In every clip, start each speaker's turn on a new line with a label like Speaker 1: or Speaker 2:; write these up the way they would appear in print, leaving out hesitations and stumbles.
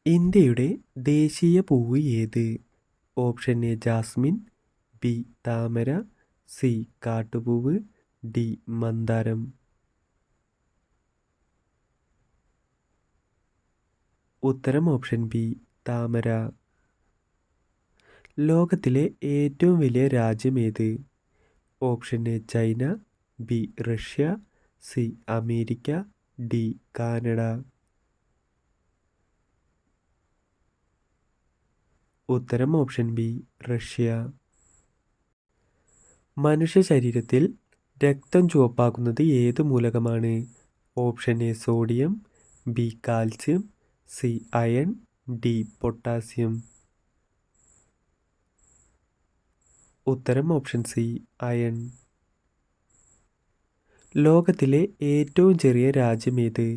Speaker 1: ഇന്ത്യയുടെ ദേശീയ പൂവ് ഏത്? ഓപ്ഷൻ എ ജാസ്മിൻ, ബി താമര, സി കാട്ടുപൂവ്, ഡി മന്ദാരം. ഉത്തരം ഓപ്ഷൻ ബി താമര. ലോകത്തിലെ ഏറ്റവും വലിയ രാജ്യം ഏത്? Option A China, B Russia, C America, D Canada. ഉത്തരം ഓപ്ഷൻ ബി റഷ്യ. മനുഷ്യ ശരീരത്തിൽ രക്തം ചുവപ്പാക്കുന്നത് ഏത് മൂലകമാണ്? Option A sodium, B calcium, C iron, D potassium. ഉത്തരം ഓപ്ഷൻ സി അയൺ. ലോകത്തിലെ ഏറ്റവും ചെറിയ രാജ്യം ഏത്?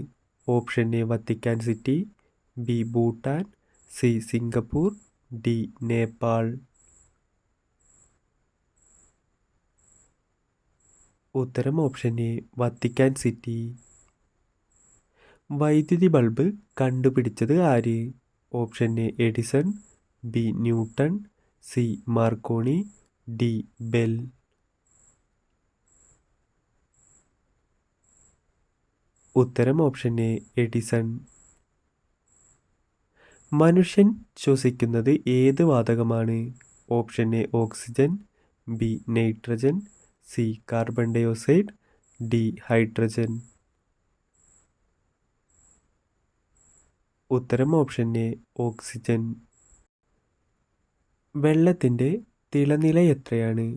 Speaker 1: Option A Vatican city, B Bhutan, C Singapore, D Nepal. ഉത്തരം ഓപ്ഷൻ എ വത്തിക്കാൻ സിറ്റി. വൈദ്യുതി ബൾബ് കണ്ടുപിടിച്ചത് ആര്? Option A Edison, B Newton, C Marconi, D Bell. ഉത്തരം ഓപ്ഷൻ എ എഡിസൺ. മനുഷ്യൻ ശ്വസിക്കുന്നത് ഏത് വാതകമാണ്? Option A oxygen, B nitrogen, C carbon dioxide, D hydrogen. ഉത്തരം ഓപ്ഷൻ എ ഓക്സിജൻ. വെള്ളത്തിൻ്റെ തിളനില എത്രയാണ്?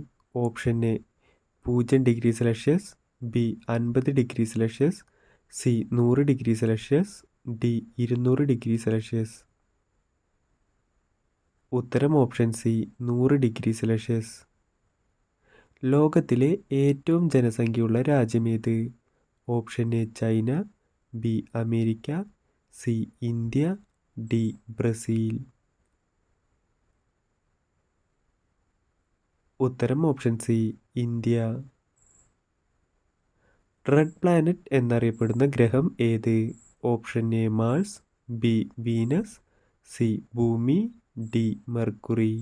Speaker 1: Option A 0°C, B 50°C, C 100°C, D 200°C. ഉത്തരം ഓപ്ഷൻ സി 100°C. ലോകത്തിലെ ഏറ്റവും ജനസംഖ്യയുള്ള രാജ്യം ഏത്? Option A China, B America, C India, D Brazil. ഉത്തരം option C India. Red planet എന്നറിയപ്പെടുന്ന ഗ്രഹം ഏത്? Option A Mars, B Venus, C ഭൂമി, ഡി മെർക്കുറി.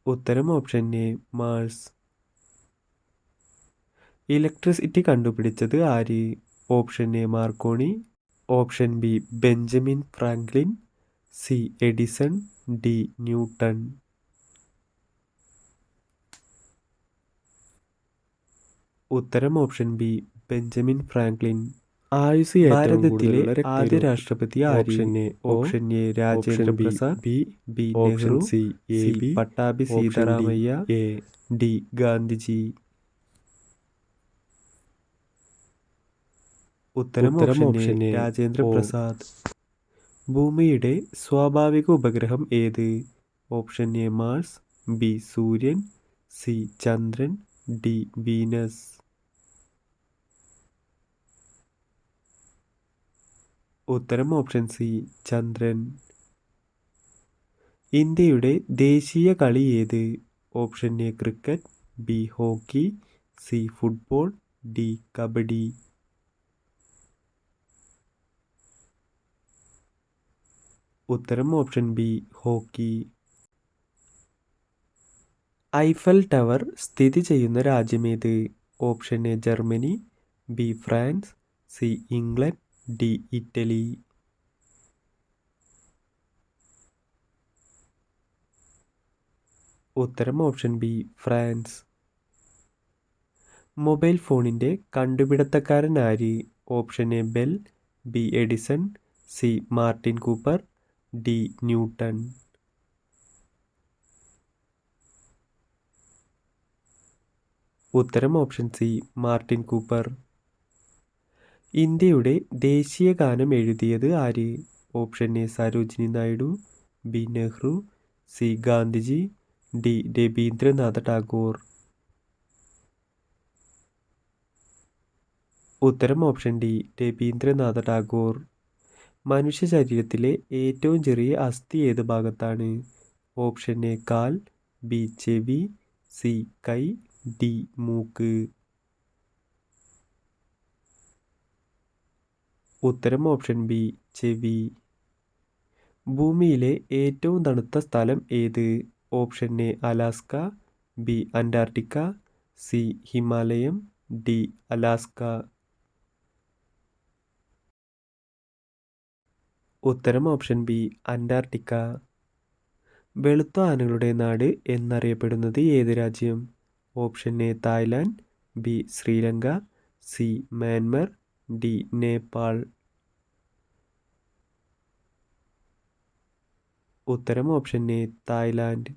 Speaker 1: ഉത്തരം ഓപ്ഷൻ എ മാർസ്. ഇലക്ട്രിസിറ്റി കണ്ടുപിടിച്ചത് ആര്? Option A Marconi, option B Benjamin Franklin, C Edison, D Newton. ഉത്തരം option B Benjamin Franklin. ഭാരതത്തിലെ ആദ്യ രാഷ്ട്രപതി ആര്? Option A Rajendra Prasad, B Nehru, C Pattabhi Sitaramayya, D Gandhiji. ഉത്തരം ഓപ്ഷൻ എ രാജേന്ദ്ര പ്രസാദ്. ഭൂമിയുടെ സ്വാഭാവിക ഉപഗ്രഹം ഏത്? ഓപ്ഷൻ എ മാർസ്, ബി സൂര്യൻ, സി ചന്ദ്രൻ, ഡി വീനസ്. ഉത്തരം ഓപ്ഷൻ സി ചന്ദ്രൻ. ഇന്ത്യയുടെ ദേശീയ കളി ഏത്? Option A cricket, B hockey, C football, D kabaddi. ഉത്തരം option B hockey. Eiffel tower സ്ഥിതി ചെയ്യുന്ന രാജ്യമേത്? Option A Germany, B France, C England, D Italy. ഉത്തരം ഓപ്ഷൻ ബി ഫ്രാൻസ്. മൊബൈൽ ഫോണിൻ്റെ കണ്ടുപിടുത്തക്കാരൻ ആര്? Option A Bell, B Edison, C Martin Cooper, D Newton. ഉത്തരം option C Martin Cooper. ഇന്ത്യയുടെ ദേശീയ ഗാനം എഴുതിയത് ആര്? Option A Sarojini Naidu, B Nehru, C Gandhiji, D Rabindranath Tagore. ഉത്തരം ഓപ്ഷൻ ഡി രവീന്ദ്രനാഥ ടാഗോർ. മനുഷ്യ ശരീരത്തിലെ ഏറ്റവും ചെറിയ അസ്ഥി ഏത് ഭാഗത്താണ്? ഓപ്ഷൻ എ കാൽ, ബി ചെവി, സി കൈ, ഡി മൂക്ക്. ഉത്തരം ഓപ്ഷൻ ബി ചെവി. ഭൂമിയിലെ ഏറ്റവും തണുത്ത സ്ഥലം ഏത്? Option A Alaska, B Antarctica, C Himalayam, D Alaska. ഉത്തരം ഓപ്ഷൻ ബി അന്റാർട്ടിക്ക. വെളുത്ത ആനകളുടെ നാട് എന്നറിയപ്പെടുന്നത് ഏത് രാജ്യം? Option A Thailand, B Sri Lanka, C Myanmar, D Nepal. ഉത്തരം ഓപ്ഷൻ എ തായ്ലാൻഡ്.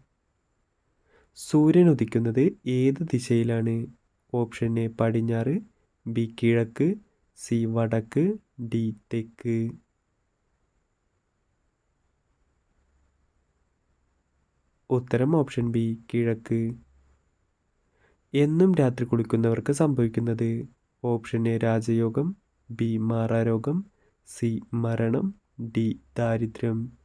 Speaker 1: സൂര്യൻ ഉദിക്കുന്നത് ഏത് ദിശയിലാണ്? ഓപ്ഷൻ എ പടിഞ്ഞാറ്, ബി കിഴക്ക്, സി വടക്ക്, ഡി തെക്ക്. ഉത്തരം ഓപ്ഷൻ ബി കിഴക്ക്. എന്നും രാത്രി കുളിക്കുന്നവർക്ക് സംഭവിക്കുന്നത്? ഓപ്ഷൻ എ രാജയോഗം, ബി മാറാരോഗം, സി മരണം, ഡി ദാരിദ്ര്യം.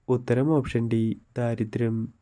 Speaker 1: ഉത്തരം ഓപ്ഷൻ ഡി ദാരിദ്ര്യം.